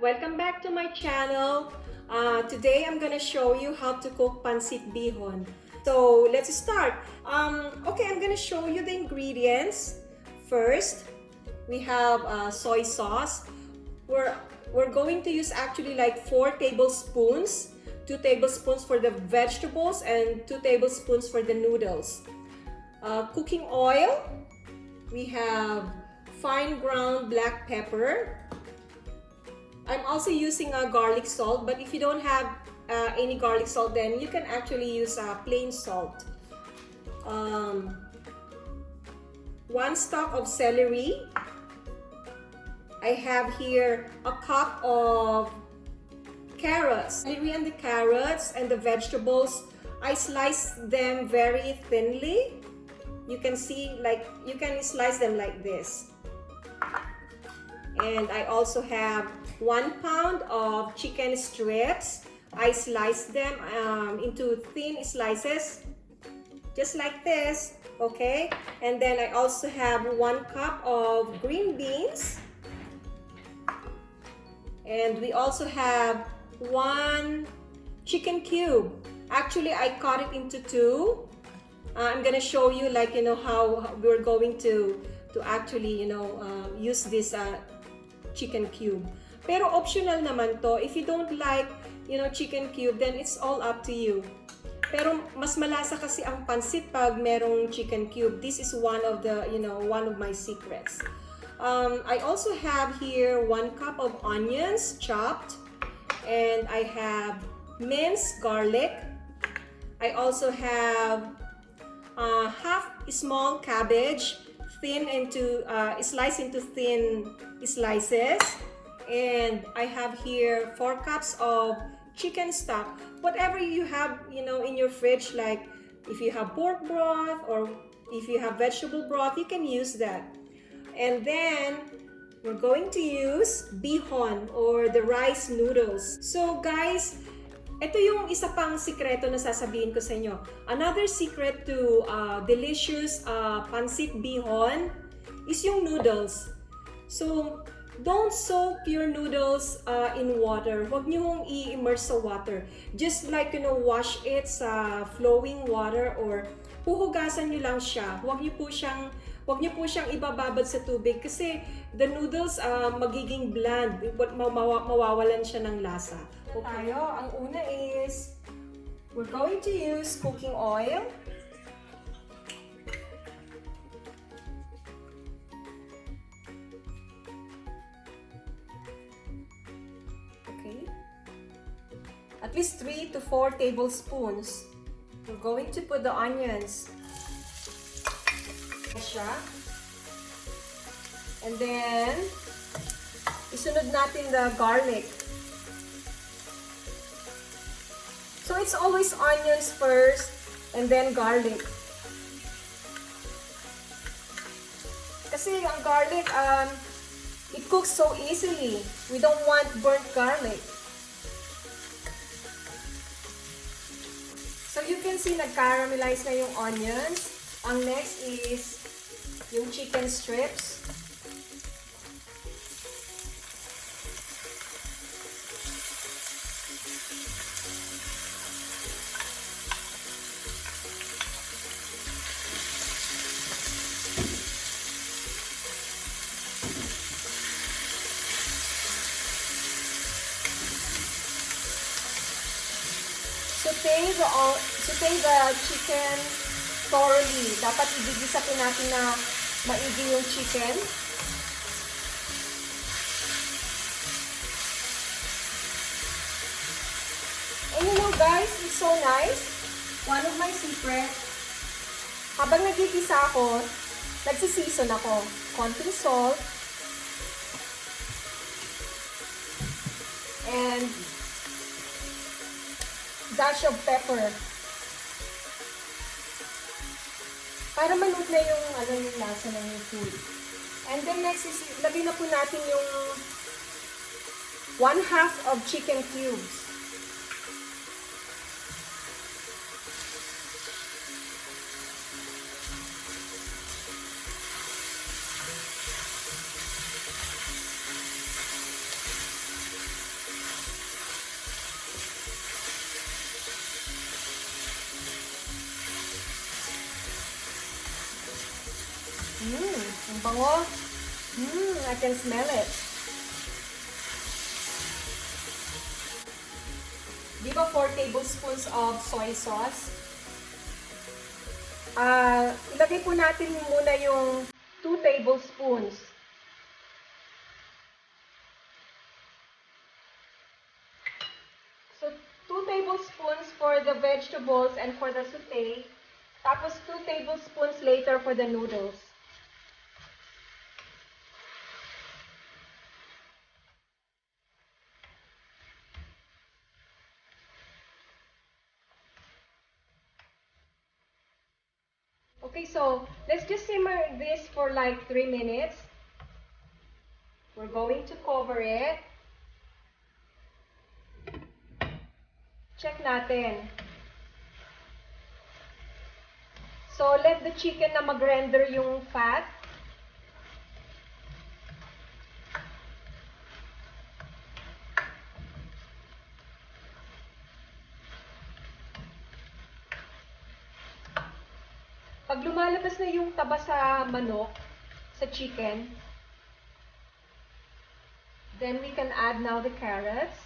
Welcome back to my channel. Today I'm gonna show you how to cook Pancit Bihon. So let's start. Okay, I'm gonna show you the ingredients. First, we have soy sauce. We're going to use actually like 4 tablespoons. 2 tablespoons for the vegetables and 2 tablespoons for the noodles. Cooking oil. We have fine ground black pepper. I'm also using a garlic salt, but if you don't have any garlic salt, then you can actually use plain salt. 1 stalk of celery. I have here a cup of carrots. Celery and the carrots and the vegetables, I slice them very thinly. You can see, like, you can slice them like this. And I also have 1 pound of chicken strips. I slice them into thin slices, just like this, okay? And then I also have 1 cup of green beans. And we also have 1 chicken cube. Actually, I cut it into 2. I'm gonna show you, like, how we're going to actually, use this chicken cube. Pero optional naman to. If you don't like, chicken cube, then it's all up to you. Pero mas malasa kasi ang pansit pag merong chicken cube. This is one of the, one of my secrets. I also have here 1 cup of onions chopped, and I have minced garlic. I also have half small cabbage, sliced into thin slices, and I have here 4 cups of chicken stock. Whatever you have, in your fridge, like if you have pork broth or if you have vegetable broth, you can use that. And then we're going to use bihon or the rice noodles. So guys, ito yung isa pang sikreto na sasabihin ko sa inyo. Another secret to delicious pancit bihon is yung noodles. So don't soak your noodles in water. Huwag niyo hong i-immerse sa water. Just like, wash it sa flowing water or huhugasan niyo lang siya. Huwag niyo po siyang ibababad sa tubig kasi the noodles magiging bland. Mawawalan siya ng lasa. Okay, ang una is we're going to use cooking oil. Okay. At least 3 to 4 tablespoons. We're going to put the onions. And then isunod natin the garlic. So it's always onions first and then garlic. Kasi ang garlic, it cooks so easily. We don't want burnt garlic. So you can see nag-caramelize na yung onions. Ang next is yung chicken strips. Saute the chicken thoroughly. Dapat igigisa po natin na maigi yung chicken. And guys, it's so nice. One of my secrets, habang nagigisa ako, nagsiseason ako. Konting salt. And dash of pepper. Para manut na yung lasa ng food. And then next is, lagay na po natin yung 1/2 of chicken cubes. bango. I can smell it. Di ba 4 tablespoons of soy sauce? Ilagay po natin muna yung 2 tablespoons. So, 2 tablespoons for the vegetables and for the sauté. Tapos 2 tablespoons later for the noodles. Okay, so let's just simmer this for like 3 minutes. We're going to cover it. Check natin. So, let the chicken na mag-render yung fat. Pag lumalabas na yung taba sa manok, sa chicken, then we can add now the carrots.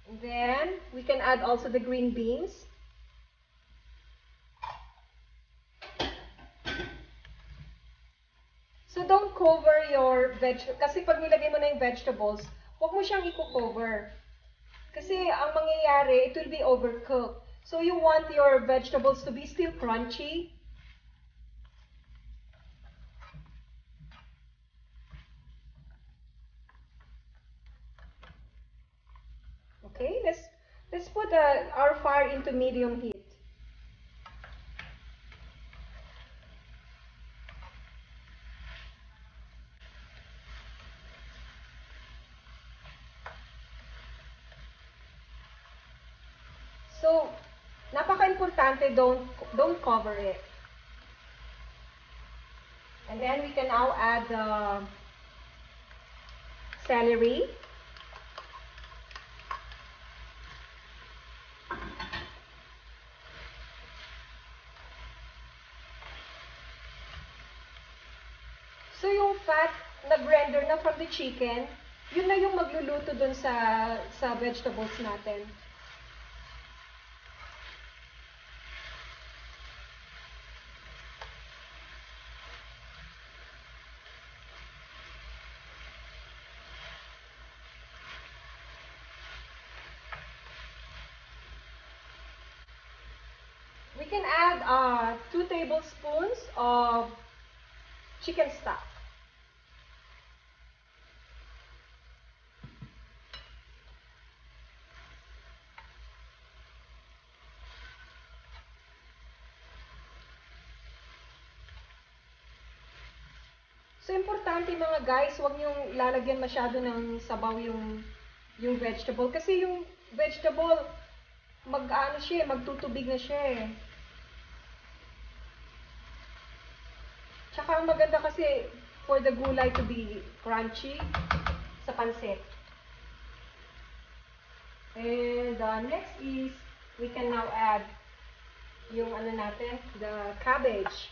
And then we can add also the green beans. So don't cover your kasi pag nilagay mo na yung vegetables, huwag mo siyang i-cover. Kasi ang mangyayari, it will be overcooked. So you want your vegetables to be still crunchy. Okay, let's put our fire into medium heat. So, napaka-importante, don't cover it. And then we can now add the celery. So yung fat nag-render na from the chicken, yun na yung magluluto dun sa vegetables natin. We can add 2 tablespoons of chicken stock. So, importante mga guys, huwag niyong lalagyan masyado ng sabaw yung vegetable. Kasi yung vegetable, magtutubig na siya eh. Tsaka ang maganda kasi for the gulay to be crunchy sa pancit. And next is, we can now add yung the cabbage.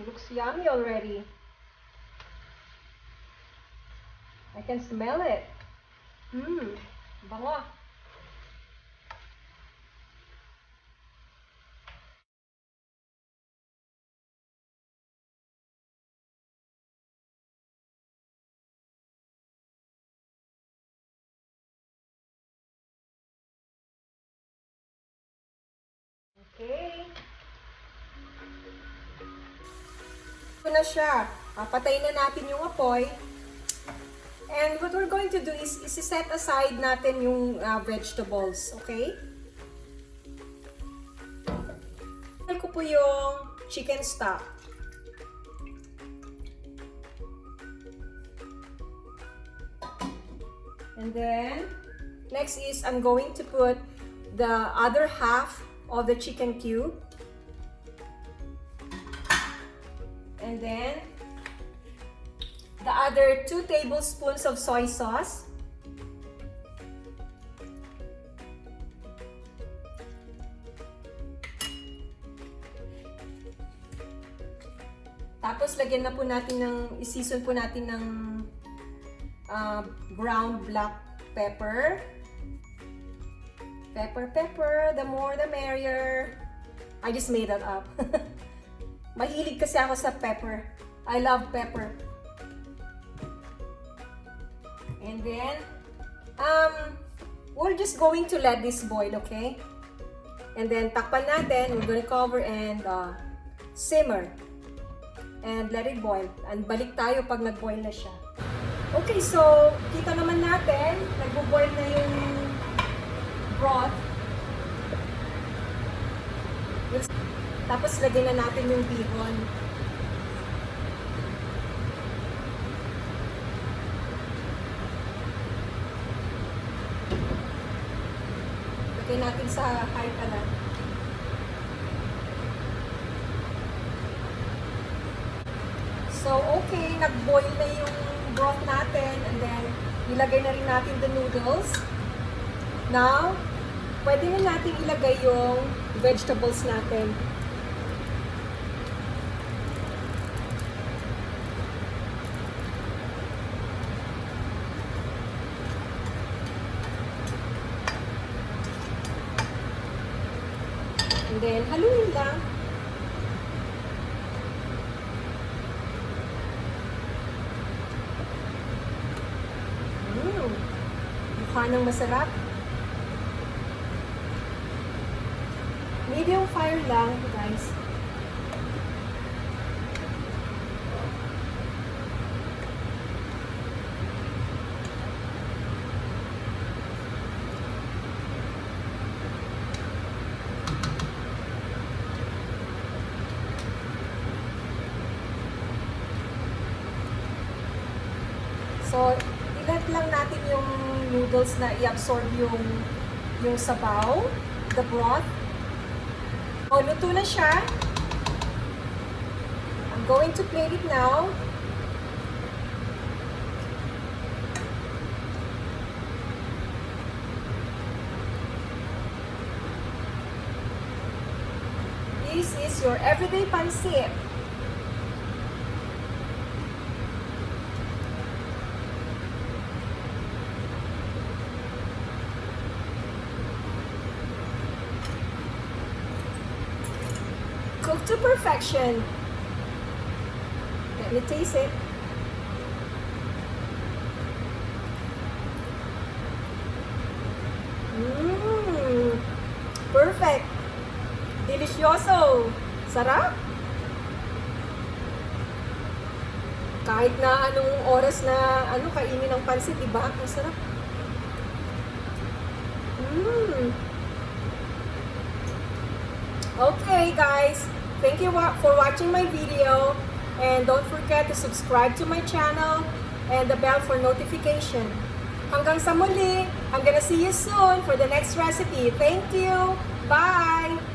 Looks yummy already. I can smell it. Bango. Okay. Ito na siya. Patayin na natin yung apoy. And what we're going to do is set aside natin yung vegetables. Okay? Ito ko po yung chicken stock. And then, next is I'm going to put the other half of the chicken cube. And then, the other 2 tablespoons of soy sauce. Tapos, lagyan na po natin i-season po natin ng ground black pepper. Pepper, the more the merrier. I just made that up. Mahilig kasi ako sa pepper. I love pepper. And then, we're just going to let this boil, okay? And then, takpan natin. We're gonna cover and simmer. And let it boil. And balik tayo pag nag-boil na siya. Okay, so, kita naman natin, nagbo-boil na yung broth. Tapos, lagyan na natin yung bihon. Lagyan natin sa high pa na. So, okay, nag-boil na yung broth natin and then ilagay na rin natin the noodles. Now, pwede na natin ilagay yung vegetables natin. And then, haluin lang. Mukha ng masarap. Medium fire lang, guys. So, i-let lang natin yung noodles na i-absorb yung sabaw, the broth. O, luto na siya. I'm going to plate it now. This is your everyday pancit. Cooked to perfection. Let me taste it. Perfect. Delicioso. Sarap. Kahit na anong oras na kainin ng pansit, diba? Ang sarap. Okay, guys. Thank you for watching my video, and don't forget to subscribe to my channel and the bell for notification. Hanggang sa muli, I'm gonna see you soon for the next recipe. Thank you. Bye!